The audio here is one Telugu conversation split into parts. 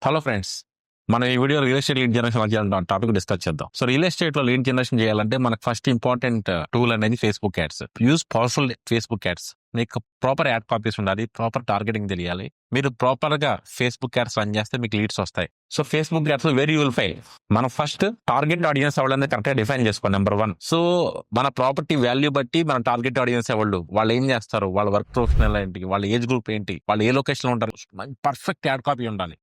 హలో ఫ్రెండ్స్, మనం ఈ video real estate lead generation ఎలా చేయాలంటే టాపిక్ డిస్కస్ చేద్దాం. సో రియల్ ఎస్టేట్ లో లీడ్ జనరేషన్ చేయాలంటే మనకు ఫస్ట్ ఇంపార్టెంట్ టూల్ అనేది Facebook ads. Use powerful Facebook ads. మీకు ప్రాపర్ యాడ్ కాపీస్ ఉండాలి, ప్రాపర్ టార్గెటింగ్ తెలియాలి. మీరు ప్రాపర్ గా ఫేస్బుక్ యాడ్స్ రన్ చేస్తే మీకు లీడ్స్ వస్తాయి. So Facebook ads very you'll file. మనం ఫస్ట్ టార్గెట్ ఆడియన్స్ ఎవరైనా కరెక్ట్ గా డిఫైన్ చేసుకోండి. నెంబర్ 1. సో మన ప్రాపర్టీ వాల్యూ బట్టి మన టార్గెట్ ఆడియన్స్ ఎవరు, వాళ్ళు ఏం చేస్తారు, వాళ్ళ వర్క్ ప్రొఫెషనల్ ఏంటి, వాళ్ళ ఏజ్ గ్రూప్ ఏంటి, వాళ్ళు ఏ లొకేషన్ లో ఉంటారు, పర్ఫెక్ట్ యాడ్ కాపీ ఉండాలి.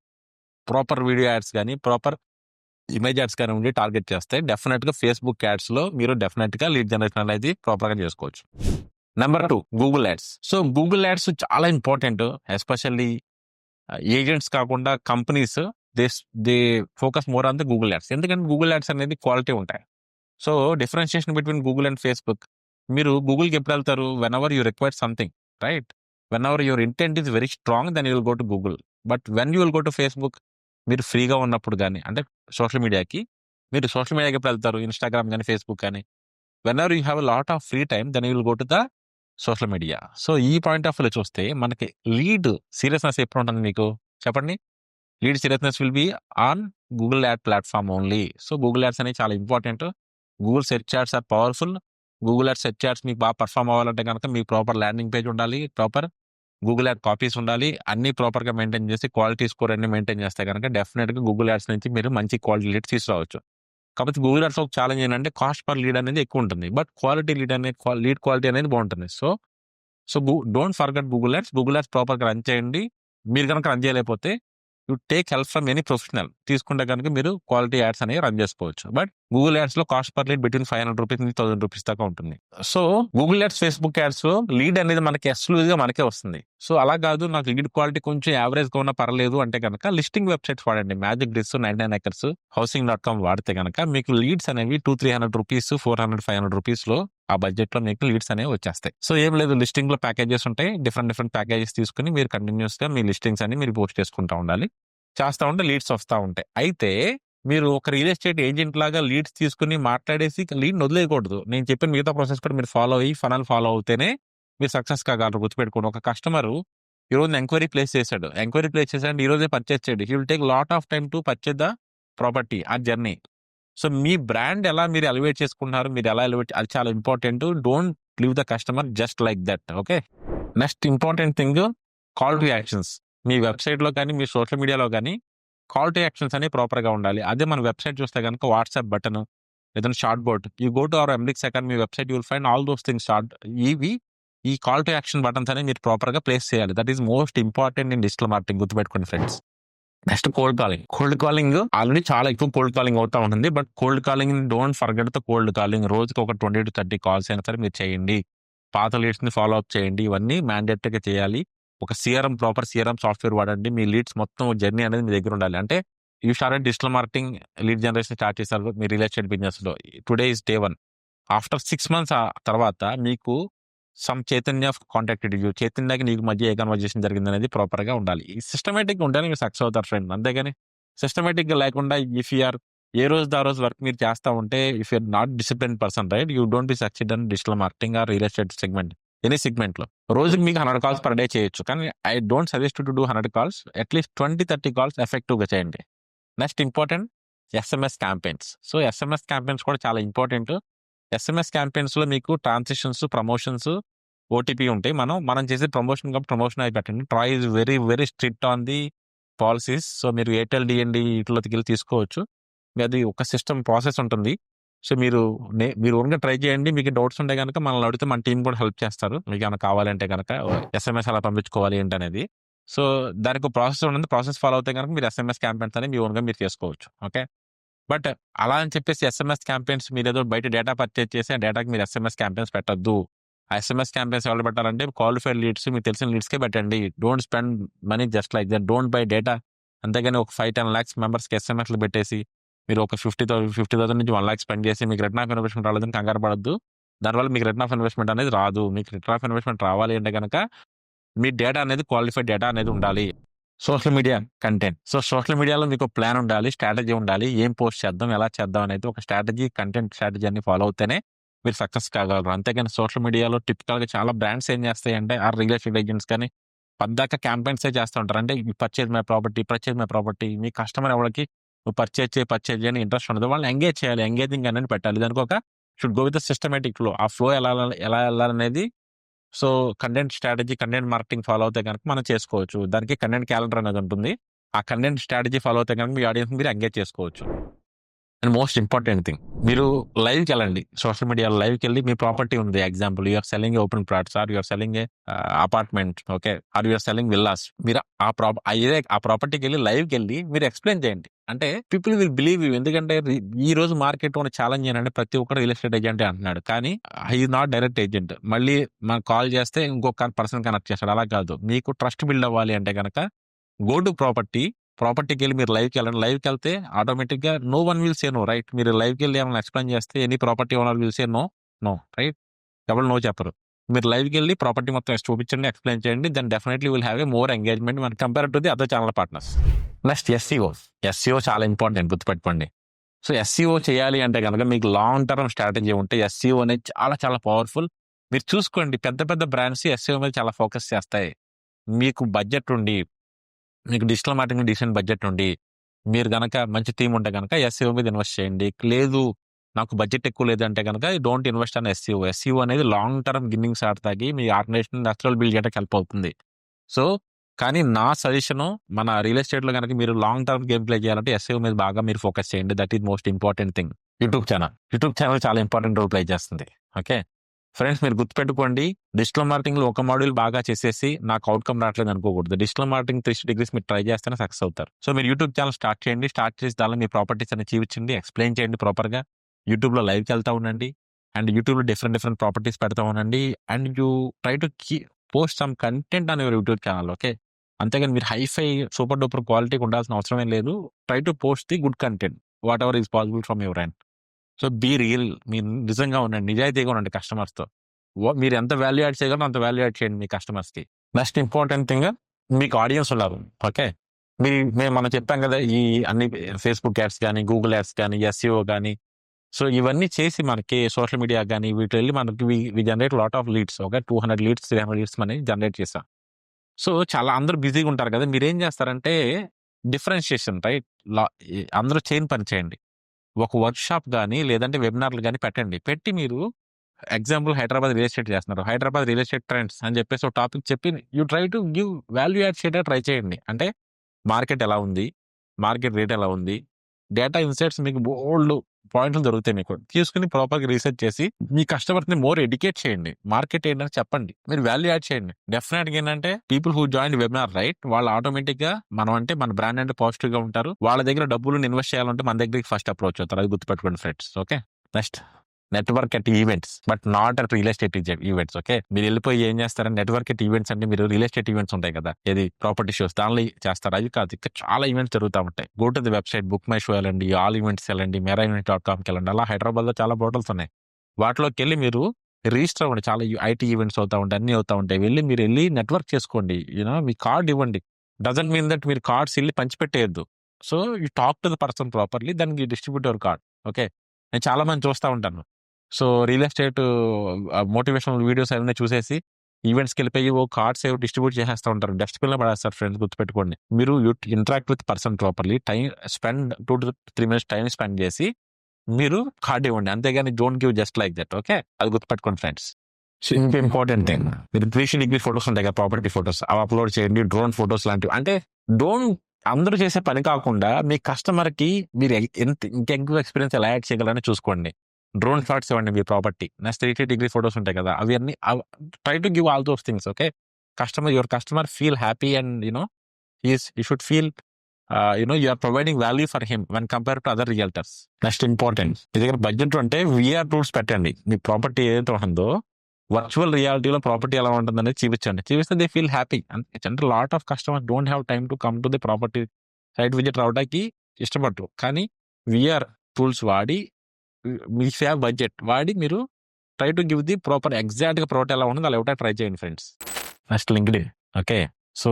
ప్రాపర్ వీడియో యాడ్స్ కానీ ప్రాపర్ ఇమేజ్ యాడ్స్ కానీ ఉండి టార్గెట్ చేస్తే డెఫినెట్ గా ఫేస్బుక్ యాడ్స్ లో మీరు డెఫినెట్ గా లీడ్ జనరేషన్ అనేది ప్రాపర్ గా చేసుకోవచ్చు. Number 2, Google ads. So Google ads చాలా ఇంపార్టెంట్, ఎస్పెషల్లీ ఏజెంట్స్ కాకుండా companies they focus more on the Google ads. ఎందుకంటే గూగుల్ యాడ్స్ అనేది క్వాలిటీ ఉంటాయి. So differentiation between Google and Facebook. మీరు గూగుల్కి ఎప్పుడు వెళ్తారు? Whenever you require something, right? Whenever your intent is very strong, then you will go to Google. But when you will go to Facebook, మీరు ఫ్రీగా ఉన్నప్పుడు కానీ, అంటే సోషల్ మీడియాకి ఎప్పుడు వెళ్తారు? ఇన్స్టాగ్రామ్ కానీ ఫేస్బుక్ కానీ. Whenever you have lot of free time, then you will go to the social media. So ఈ పాయింట్ ఆఫ్ వ్యూలో చూస్తే మనకి లీడ్ సీరియస్నెస్ ఎప్పుడు ఉంటుంది మీకు చెప్పండి? Lead seriousness will be on Google ad platform only. So Google ads అనేవి చాలా important. Google search ads are powerful. Google ad search ads మీకు బాగా పర్ఫామ్ అవ్వాలంటే కనుక మీకు ప్రాపర్ ల్యాండింగ్ పేజ్ ఉండాలి, ప్రాపర్ గూగుల్ యాడ్ కాపీస్ ఉండాలి, అన్ని ప్రాపర్ గా మెయింటైన్ చేసి క్వాలిటీ స్కోర్ అన్ని మెయింటైన్ చేస్తే కనుక డెఫినెట్ గా గూగుల్ యాడ్స్ నుంచి మీరు మంచి క్వాలిటీ లీడ్ తీసుకురావచ్చు. కాకపోతే గూగుల్ యాడ్స్ ఒక ఛాలెంజ్ ఏంటంటే కాస్ట్ పర్ లీడ్ అనేది ఎక్కువ ఉంటుంది, బట్ క్వాలిటీ లీడ్ అనేది లీడ్ క్వాలిటీ అనేది బాగుంటుంది. So don't forget Google ads. Google ads proper గా రన్ చేయండి. మీరు కనుక రన్ చేయలేకపోతే you take help from any professional, తీసుకుంటే కనుక మీరు క్వాలిటీ యాడ్స్ అనేవి రన్ చేసుకోవచ్చు. బట్ గూగుల్ యాడ్స్ లో cost per lead between 500 rupees నుంచి 1000 రూపీస్ దాకా ఉంటుంది. So Google ads, Facebook ads లో లీడ్ అనేది మనకి ఎక్స్క్లూజివ్ గా మనకే వస్తుంది. సో అలా కాదు, నాకు లీడ్ క్వాలిటీ కొంచెం యావరేజ్ గా ఉన్నా పర్లేదు అంటే కనుక లిస్టింగ్ వెబ్సైట్స్ వాడండి. మ్యాజిక్ డిస్, 99 acres, housing.com వాడితే కనుక మీకు లీడ్స్ అనేవి 200-300 రూపీస్, 400-500 రూపీస్ లో ఆ బడ్జెట్ లో మీకు లీడ్స్ అనేవి వచ్చేస్తాయి. సో ఏం లేదు, లిస్టింగ్ లో ప్యాకేజెస్ ఉంటాయి. డిఫరెంట్ ప్యాకేజెస్ తీసుకుని మీరు కంటిన్యూస్ గా మీ లిస్టింగ్స్ అన్ని మీరు పోస్ట్ చేసుకుంటా ఉండాలి. చేస్తా ఉంటే లీడ్స్ వస్తూ ఉంటాయి. అయితే మీరు ఒక రియల్ ఎస్టేట్ ఏజెంట్ లాగా లీడ్స్ తీసుకుని మాట్లాడేసి లీడ్ వదిలేయకూడదు. నేను చెప్పిన మిగతా ప్రాసెస్ కూడా మీరు ఫాలో అయ్యి ఫనల్ ఫాలో అవుతేనే మీరు సక్సెస్ కాగలరు. గుర్తుపెట్టుకోండి, ఒక కస్టమర్ ఈ రోజు ఎంక్వైరీ ప్లేస్ చేశాడు ఈ రోజే పర్చేస్ చేయడు. He will take lot of time to purchase the property, ఆ జర్నీ. సో మీ బ్రాండ్ ఎలా మీరు ఎలివేట్ చేసుకుంటున్నారు, మీరు ఎలా ఎలివేట్, అది చాలా important. Don't leave the customer just like that. Okay, next important thing, call to actions. Me website లో కానీ మీ సోషల్ మీడియాలో కానీ కాల్ టు యాక్షన్స్ అనేవి ప్రాపర్ గా ఉండాలి. అదే మన వెబ్సైట్ చూస్తే కనుక వాట్సాప్ బటన్, ఏదైనా short board, you go to our MLix academy website, you will find all those things. ఈ కాల్ టు యాక్షన్ బటన్స్ అనేవి మీరు ప్రాపర్ గా ప్లేస్ చేయాలి. That is most important in digital marketing. గుర్తుపెట్టుకోండి friends. Next cold calling already చాలా ఎక్కువ కోల్డ్ కాలింగ్ అవుతా ఉంటుంది. But cold calling don't forget the cold calling. రోజుకి ఒక 20-30 కాల్స్ అయినా సరే మీరు చేయండి. పాత లీడ్స్ ని ఫాలో అప్ చేయండి. ఇవన్నీ మ్యాండేటరీగా చేయాలి. ఒక ప్రాపర్ సిఆర్ఎం సాఫ్ట్వేర్ వాడండి. మీ లీడ్స్ మొత్తం జర్నీ అనేది మీ దగ్గర ఉండాలి. అంటే you started digital marketing, lead generation start చేశారు మీ రియల్ ఎస్టేట్ బిజినెస్ లో. Today is day 1. After 6 months తర్వాత మీకు సమ్ చైతన్య కాంటాక్టెడ్ యూ, చైతన్యకి నీకు మధ్య ఏ కన్వర్జేషన్ జరిగింది అనేది ప్రాపర్ గా ఉండాలి. సిస్టమేటిక్ గా ఉంటేనే మీరు సక్సెస్ అవుతారు ఫ్రెండ్. అంతేగాని సిస్టమేటిక్ గా లేకుండా ఇఫ్ యూఆర్ ఏ రోజు ఆ రోజు వర్క్ మీరు చేస్తా ఉంటే, if you're not discipline person, right, you don't be succeed in digital marketing or real estate segment. Any segment లో రోజుకి మీకు 100 calls పర్ డే చేయొచ్చు, కానీ I don't suggest to do 100 calls. At least 20-30 calls effective గా చేయండి. Next important, SMS campaigns. So SMS campaigns కూడా చాలా ఇంపార్టెంట్. SMS క్యాంపెయిన్స్ లో మీకు ట్రాన్సాక్షన్స్, ప్రమోషన్స్, ఓటీపీ ఉంటాయి. మనం చేసే ప్రమోషన్ కాబట్టి ప్రమోషన్ అయి పెట్టండి. TRAI is very strict on the policies. So మీరు ఎయిర్టెల్, డిఎన్డి వీటిలోకి వెళ్ళి తీసుకోవచ్చు. అది ఒక సిస్టమ్ ప్రాసెస్ ఉంటుంది. సో మీరు ఓన్గా ట్రై చేయండి. మీకు డౌట్స్ ఉంటే కనుక మనల్ని అడిగితే మన టీం కూడా హెల్ప్ చేస్తారు. మీకు ఏమైనా కావాలంటే కనుక SMS ఎలా పంపించుకోవాలి ఏంటి అనేది. సో దానికి ప్రాసెస్ ఉంటుంది. ప్రాసెస్ ఫాలో అవుతే కనుక మీరు SMS క్యాంపెయిన్స్ అనేది మీ ఓన్గా మీరు చేసుకోవచ్చు. ఓకే, బట్ అలా అని చెప్పేసి SMS క్యాంపెయిన్స్ మీరు ఏదో బయట డేటా పర్చేజ్ చేసి ఆ డేటాకి మీరు SMS క్యాంపెయిన్స్ పెట్టద్దు. ఆ SMS క్యాంపెయిన్స్ ఎవరు పెట్టాలంటే క్వాలిఫైడ్ లీడ్స్, మీకు తెలిసిన లీడ్స్కే పెట్టండి. Don't spend money just like that. Don't by data. అంతేగాని ఒక 5-10 lakhs మెంబర్స్కి SMSలు పెట్టేసి మీరు ఒక 50,000 నుంచి 1 lakh స్పెండ్ చేసి మీకు రిటర్న్ ఆఫ్ ఇన్వెస్ట్మెంట్ రాలేదని కంగారు పడద్దు. దానివల్ల మీకు రిటర్న్ ఆఫ్ ఇన్వెస్ట్మెంట్ అనేది రాదు. మీకు రిటర్న్ ఆఫ్ ఇన్వెస్ట్మెంట్ రావాలి అంటే కనుక మీ డేటా అనేది క్వాలిఫైడ్ డేటా అనేది ఉండాలి. Social media content. So social మీడియాలో మీకు ప్లాన్ ఉండాలి, స్ట్రాటజీ ఉండాలి. ఏం పోస్ట్ చేద్దాం, ఎలా చేద్దాం అనేది ఒక కంటెంట్ స్ట్రాటజీ అన్ని ఫాలో అవుతేనే మీరు సక్సెస్ కాగలరు. అంతేగాని సోషల్ మీడియాలో టిపికల్ గా చాలా బ్రాండ్స్ ఏం చేస్తాయి అంటే, ఆ రియల్ ఎస్టేట్ ఏజెంట్స్ కానీ పద్దాక క్యాంపెయిన్సే చేస్తూ ఉంటారు. అంటే purchase my property, purchase my property. Me customer ఎవరికి నువ్వు పర్చేజ్ చేయని ఇంట్రెస్ట్ ఉండదు. వాళ్ళని ఎంగేజ్ చేయాలి. ఎంగేజింగ్ అనేది పెట్టాలి. దానికి ఒక should go with systematic flow. ఆ ఫ్లో ఎలా వెళ్ళాలనేది so content strategy, content marketing follow అవుతే కనుక మనం చేసుకోవచ్చు. దానికి కంటెంట్ క్యాలెండర్ అనేది ఉంటుంది. ఆ కంటెంట్ స్ట్రాటజీ ఫాలో అవుతే కనుక మీ ఆడియన్స్ మీరు ఎంగేజ్ చేసుకోవచ్చు. అండ్ మోస్ట్ ఇంపార్టెంట్ థింగ్, మీరు లైవ్కి వెళ్ళండి. సోషల్ మీడియా లైవ్కి వెళ్ళి మీ ప్రాపర్టీ ఉంది, example you're selling open plots, or you're selling apartment, okay, or you're selling villas. మీరు ఆ ప్రాపర్టీకి వెళ్ళి లైవ్కి వెళ్ళి మీరు ఎక్స్ప్లెయిన్ చేయండి. అంటే పీపుల్ విల్ బిలీవ్ యూ. ఎందుకంటే ఈ రోజు మార్కెట్ ఉన్న ఛాలెంజ్ ఏంటంటే ప్రతి ఒక్కరు రియల్ ఎస్టేట్ ఏజెంట్ అంటున్నాడు, కానీ ఐ నాట్ డైరెక్ట్ ఏజెంట్. మళ్ళీ మనకు కాల్ చేస్తే ఇంకొక పర్సన్ కనెక్ట్ చేస్తాడు. అలా కాదు. మీకు ట్రస్ట్ బిల్డ్ అవ్వాలి అంటే కనుక గో టు ప్రాపర్టీకి వెళ్ళి మీరు లైవ్కి వెళ్ళండి. లైవ్కి వెళ్తే ఆటోమేటిక్గా no one will say no, right? మీరు లైవ్కి వెళ్ళి ఏమైనా ఎక్స్ప్లెయిన్ చేస్తే any property owner will say no, right? ఎవరు నో చెప్పరు. మీరు లైవ్కి వెళ్ళి ప్రాపర్టీ మొత్తం చూపించండి, ఎక్స్ప్లెయిన్ చేయండి. Then definitely will have a more engagement మన compare to the other channel partners. Next SEO చాలా ఇంపార్టెంట్, గుర్తుపెట్టుకోండి. సో ఎస్సీఓ చేయాలి అంటే కనుక మీకు లాంగ్ టర్మ్ స్ట్రాటజీ ఉంటే ఎస్సీఓ అనేది చాలా చాలా పవర్ఫుల్. మీరు చూసుకోండి, పెద్ద పెద్ద బ్రాండ్స్ ఎస్సీఓ మీద చాలా ఫోకస్ చేస్తాయి. మీకు బడ్జెట్ ఉండి, మీకు డిజిటల్ మార్కెటింగ్ డీసెంట్ బడ్జెట్ ఉండి, మీరు కనుక మంచి టీం ఉంటే కనుక ఎస్సీఓ మీద ఇన్వెస్ట్ చేయండి. లేదు నాకు బడ్జెట్ ఎక్కువ లేదంటే కనుక don't invest an SCO. SCO అనేది లాంగ్ టర్మ్ గిన్నింగ్స్ ఆడతాగి మీ ఆర్గనైజేషన్ నష్టలు బిల్డ్ చేయడానికి హెల్ప్ అవుతుంది. సో కానీ నా సజెషన్, మన రియల్ ఎస్టేట్లో కనుక మీరు లాంగ్ టర్మ్ గేమ్ ప్లే చేయాలంటే ఎస్సీఓ మీద బాగా మీరు ఫోకస్ చేయండి. That is most important thing. YouTube channel చాలా ఇంపార్టెంట్ రోల్ ప్లే చేస్తుంది. ఓకే ఫ్రెండ్స్, మీరు గుర్తుపెట్టుకోండి, డిజిటల్ మార్కెటింగ్ లో ఒక మాడ్యూల్ బాగా చేసేసి నాకు అవుట్కమ్ రావట్లేదు అనుకోకూడదు. డిజిటల్ మార్కెటింగ్ 360 degrees మీరు ట్రై చేస్తేనే సక్సెస్ అవుతారు. సో మీరు యూట్యూబ్ ఛానల్ స్టార్ట్ చేయండి. స్టార్ట్ చేసి దానిలో మీ ప్రాపర్టీస్ అని చూపించండి, ఎక్స్ప్లెయిన్ చేయండి ప్రాపర్ గా. యూట్యూబ్ లో లైవ్కి వెళ్తా ఉండండి అండ్ యూట్యూబ్ లో డిఫరెంట్ ప్రాపర్టీస్ పెడతా ఉండండి. And you try to post some content on your YouTube channel. Okay, అంతేగాని మీరు హైఫై సూపర్ డూపర్ క్వాలిటీకి ఉండాల్సిన అవసరం లేదు. Try to post the good content whatever is possible from your end. So be real, మీరు నిజంగా ఉండండి, నిజాయితీగా ఉండండి కస్టమర్స్తో. మీరు ఎంత వాల్యూ యాడ్ చేయగలరో అంత వాల్యూ యాడ్ చేయండి మీ కస్టమర్స్కి. నెక్స్ట్ ఇంపార్టెంట్ థింగ్, మీకు ఆడియన్స్ ఉన్నారు. ఓకే, మనం చెప్పాం కదా, ఈ అన్ని ఫేస్బుక్ యాడ్స్ కానీ, గూగుల్ యాడ్స్ కానీ, ఎస్ఈఓ కానీ, సో ఇవన్నీ చేసి మనకి సోషల్ మీడియా కానీ వీటి వెళ్ళి మనకి we generate lot of leads. Okay, 200 leads 300 leads మనం జనరేట్ చేసాం. సో చాలా అందరూ బిజీగా ఉంటారు కదా, మీరు ఏం చేస్తారంటే డిఫరెన్షియేషన్, రైట్? అందరూ చైన్ పని చేయండి. ఒక వర్క్ షాప్ కానీ లేదంటే వెబినార్లు కానీ పెట్టి మీరు ఎగ్జాంపుల్ హైదరాబాద్ రియల్ ఎస్టేట్ చేస్తున్నారు, హైదరాబాద్ రియల్ ఎస్టేట్ ట్రెండ్స్ అని చెప్పేసి ఒక టాపిక్ చెప్పి you try to give value add చేయడానికి ట్రై చేయండి. అంటే మార్కెట్ ఎలా ఉంది, మార్కెట్ రేట్ ఎలా ఉంది, డేటా ఇన్సైట్స్ మీకు బోల్డ్ పాయింట్లు దొరుకుతాయి. మీకు తీసుకుని ప్రాపర్గా రీసెర్చ్ చేసి మీ కస్టమర్స్ని మోర్ ఎడ్యుకేట్ చేయండి. మార్కెట్ ఏంటని చెప్పండి, మీరు వాల్యూ యాడ్ చేయండి. డెఫినెట్గా ఏంటంటే people who join webinar, right, వాళ్ళు ఆటోమేటిక్ గా మన బ్రాండ్ అంటే పాజిటివ్ గా ఉంటారు. వాళ్ళ దగ్గర డబ్బులు ఇన్వెస్ట్ చేయాలంటే మన దగ్గరికి ఫస్ట్ అప్రోచ్ అవుతారు. అది గుర్తుపెట్టుకోండి friends. Okay, next network at events but not at real estate events. Okay, మీరు వెళ్ళిపోయి ఏం చేస్తారంటే నెట్వర్క్ ఎట్ ఈవెంట్స్ అంటే మీరు రియల్ ఎస్టేట్ ఈవెంట్స్ ఉంటాయి కదా, ఏది ప్రాపర్టీ షోస్, దానిలో చేస్తారు. అది కాదు, ఇక్కడ చాలా ఈవెంట్స్ జరుగుతూ ఉంటాయి. Go to the website book my show వెళ్ళండి, ఆల్ ఈవెంట్స్ వెళ్ళండి, meiraevents.comకి వెళ్ళండి. అలా హైదరాబాద్ లో చాలా పోర్టల్స్ ఉన్నాయి. వాటిలోకి వెళ్ళి మీరు రిజిస్టర్ అవ్వండి. చాలా ఐటీ ఈవెంట్స్ అవుతా ఉంటాయి, అన్ని అవుతా ఉంటాయి. మీరు వెళ్ళి నెట్వర్క్ చేసుకోండి. మీ కార్డ్ ఇవ్వండి. డజంట్ మీన్ దట్ మీరు కార్డ్స్ వెళ్ళి పంచిపెట్టేయద్దు. So you talk to the person properly, దానికి డిస్ట్రిబ్యూట్ యువర్ కార్డ్. ఓకే, నేను చాలా మంది చూస్తూ ఉంటాను. So real estate motivational videos అవన్నీ చూసేసి ఈవెంట్స్కి వెళ్ళిపోయి ఓ కార్డ్స్ ఏవో డిస్ట్రిబ్యూట్ చేసేస్తూ ఉంటారు. డస్ట్బిన్ లో పడేస్తారు. ఫ్రెండ్స్ గుర్తుపెట్టుకోండి, మీరు interact with person properly, spend 2 to 3 minutes time spend చేసి మీరు కార్డ్ ఇవ్వండి. అంతేగాని don't give just like that. Okay, అది గుర్తుపెట్టుకోండి ఫ్రెండ్స్. ఇంకా ఇంపార్టెంట్ థింగ్, మీరు 360 ఫొటోస్ ఉంటాయి కదా, ప్రాపర్టీ ఫొటోస్, అవి అప్లోడ్ చేయండి. డ్రోన్ ఫొటోస్ లాంటివి. అంటే అందరూ చేసే పని కాకుండా మీ కస్టమర్ కి మీరు ఇంకెక్కువ ఎక్స్పీరియన్స్ ఎలా యాడ్ చేయగలరని చూసుకోండి. డ్రోన్ షాట్స్ ఇవ్వండి మీ ప్రాపర్టీ. నెక్స్ట్ 360 ఫొటోస్ ఉంటాయి కదా, అవి అన్ని try to give all those things. Okay, your customer feel happy and you should feel you are providing value for him when compare to other realtors. Next important, మీ దగ్గర బడ్జెట్ ఉంటే విఆర్ టూల్స్ పెట్టండి. మీ ప్రాపర్టీ ఏదైతే ఉంటుందో వర్చువల్ రియాలిటీలో ప్రాపర్టీ ఎలా ఉంటుంది అనేది చూపిస్తే దే ఫీల్ హ్యాపీ. అంటే lot of customer don't have time to come to the property site visit రావడానికి ఇష్టపడరు. కానీ విఆర్ టూల్స్ వాడి, మీ హ్యావ్ బడ్జెట్ వాడి మీరు try to give the proper exact గా ప్రాపర్టీ ఎలా ఉంటుంది అలా ఒకటే ట్రై చేయండి friends. Next LinkedIn. Okay, so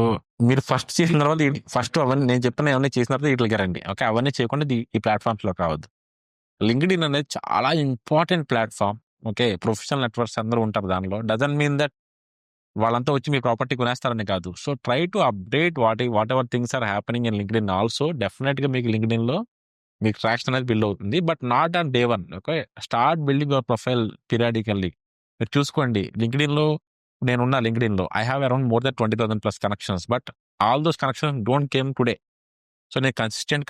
మీరు ఫస్ట్ చేసిన తర్వాత ఫస్ట్ అవన్నీ నేను చెప్పిన ఏమన్నా చేసిన తర్వాత వీటికి రండి. ఓకే, అవన్నీ చేయకుండా ఈ ప్లాట్ఫామ్స్ లో కావద్దు. లింక్డ్ఇన్ అనేది చాలా important platform. Okay, professional networks అందరూ ఉంటారు దానిలో. డజంట్ మీన్ దట్ వాళ్ళంతా వచ్చి మీ ప్రాపర్టీ కొనేస్తారని కాదు. So, try to update whatever things are happening in LinkedIn also. డెఫినిట్‌గా మీకు లింక్డ్ఇన్‌లో మీకు ట్రాక్షన్ అనేది బిల్డ్ అవుతుంది. But not on day 1. Okay. Start building your profile periodically. మీరు చూసుకోండి లింక్డ్ఇన్‌లో నేనున్నా లింక్డ్ఇన్‌లో. I have around more than 20,000 plus connections. But all those connections don't came today. So, నేను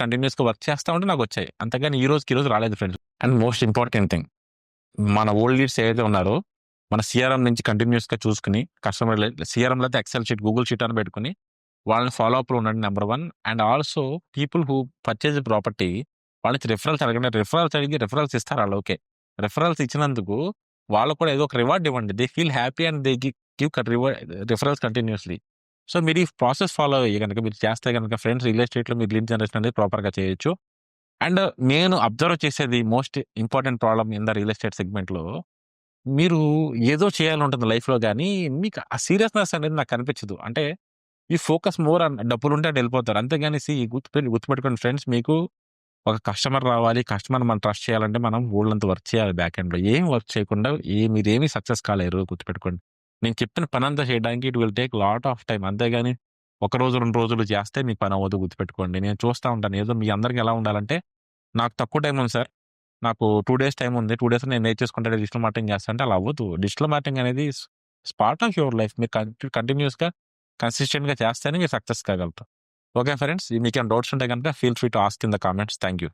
కంటిన్యూయస్‌గా వర్క్ చేస్తా ఉంటే నాకొచ్చాయి. అంతేగాని ఈ రోజుకి ఈ రోజు రాలేదు friends. And most important thing, మన ఓల్డ్ లీడ్స్ ఏదైతే ఉన్నారో మన సీఆర్ఎం నుంచి కంటిన్యూస్‌గా చూసుకొని సీఆర్ఎంలో అయితే ఎక్సెల్ షీట్, గూగుల్ షీట్ అని పెట్టుకొని వాళ్ళని ఫాలో అప్‌లో ఉండండి number 1. And also people who purchase property వాళ్ళ నుంచి రిఫరల్స్ అడగండి. రిఫరల్స్ అడిగి రిఫరల్స్ ఇస్తారు ఆళ్ళు ఓకే. రిఫరల్స్ ఇచ్చినందుకు వాళ్ళకి కూడా ఏదో ఒక రివార్డ్ ఇవ్వండి. They feel happy and they give referrals continuously. So, మీరు ఈ ప్రాసెస్ ఫాలో అయ్యి గనుక మీరు చేస్తే గనుక ఫ్రెండ్స్ రియల్ ఎస్టేట్‌లో మీరు లీడ్ జనరేషన్ అనేది ప్రాపర్‌గా చేయొచ్చు. అండ్ నేను అబ్జర్వ్ చేసేది most important problem in the real estate సెగ్మెంట్‌లో మీరు ఏదో చేయాలంటుంది లైఫ్‌లో గానీ, మీకు ఆ సీరియస్‌నెస్ అనేది నాకు కనిపించదు. అంటే ఈ ఫోకస్ మోర్ ఆన్ డబ్బులుంటే అటు వెళ్ళిపోతారు. అంతేగాని గుర్తుపెట్టుకోండి ఫ్రెండ్స్, మీకు ఒక కస్టమర్ రావాలి, కస్టమర్‌ని మనం ట్రస్ట్ చేయాలంటే మనం బోలెడంత వర్క్ చేయాలి బ్యాక్ ఎండ్‌లో. ఏం వర్క్ చేయకుండా మీరేమి సక్సెస్ కాలేరు గుర్తుపెట్టుకోండి. నేను చెప్పిన పనంతా చేయడానికి it will take lot of time. అంతేగాని ఒక రోజు, 2 రోజులు చేస్తే మీకు పని అవ్వదు గుర్తుపెట్టుకోండి. నేను చూస్తా ఉంటాను. ఏదో మీ అందరికి ఎలా ఉండాలంటే, నాకు తక్కువ టైం ఉంది సార్. నాకు 2 డేస్ టైమ్ ఉంది. 2 డేస్‌లో నేను నేర్చేసుకుంటా డిజిటల్ మార్కెటింగ్ చేస్తా అంటే అలా అవ్వదు. డిజిటల్ మార్కెటింగ్ అనేది పార్ట్ ఆఫ్ యువర్ లైఫ్. మీరు కంటిన్యూయస్‌గా కన్సిస్టెంట్‌గా చేస్తేనే మీరు సక్సెస్ కాగలుగుతారు. ఓకే ఫ్రెండ్స్, మీకేమైనా డౌట్స్ ఉంటే గనుక feel free to ask in the comments. Thank you.